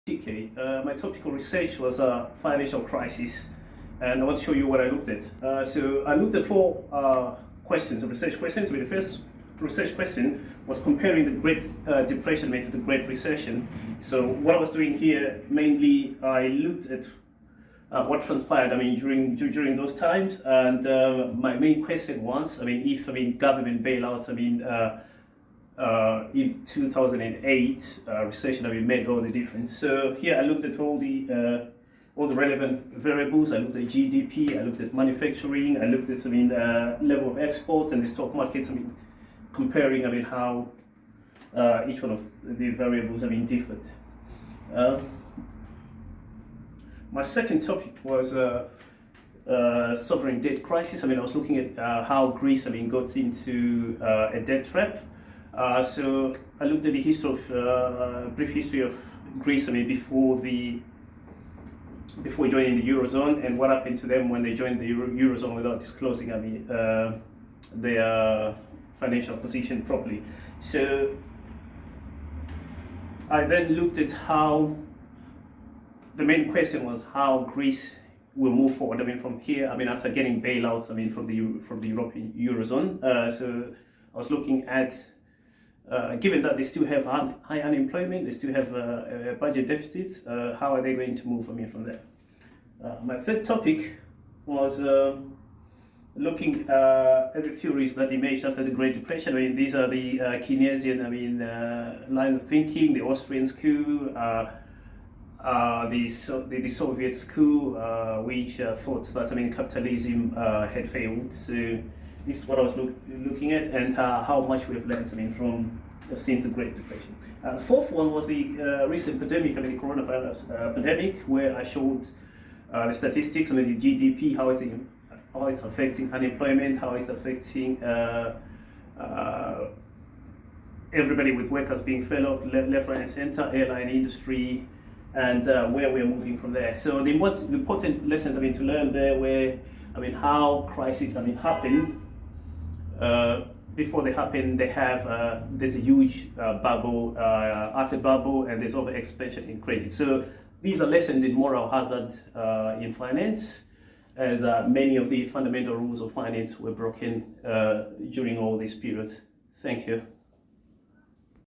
TK. My topical research was financial crisis, and I want to show you what I looked at. So I looked at four questions, research questions. The first research question was comparing the Great Depression to the Great Recession. So what I was doing here, mainly I looked at what transpired, during those times, and my main question was, if government bailouts, in 2008 recession, made all the difference. So here I looked at all the relevant variables. I looked at GDP, I looked at manufacturing, I looked at level of exports and the stock markets. Comparing how each one of the variables differed. My second topic was sovereign debt crisis. I was looking at how Greece got into a debt trap. So I looked at the history of brief history of Greece. Before joining the Eurozone, and what happened to them when they joined the Eurozone without disclosing their financial position properly. So I then looked at how the main question was how Greece will move forward. From here. After getting bailouts. From the European Eurozone. So I was looking at. Given that they still have high unemployment, they still have budget deficits, how are they going to move from there? My third topic was looking at the theories that emerged after the Great Depression. These are the Keynesian line of thinking, the Austrian school, the Soviet school, which thought that capitalism had failed. So this is what I was looking at, and how much we've learned since the Great Depression. The fourth one was the recent pandemic, the coronavirus pandemic, where I showed the statistics, the GDP, how it's affecting unemployment, how it's affecting everybody, with workers being fell off left, right, and center, airline industry, and where we're moving from there. So the important lessons to learn there were how crises happen. Before they happen, there's a huge bubble, asset bubble, and there's over expansion in credit. So these are lessons in moral hazard in finance, as many of the fundamental rules of finance were broken during all these periods. Thank you.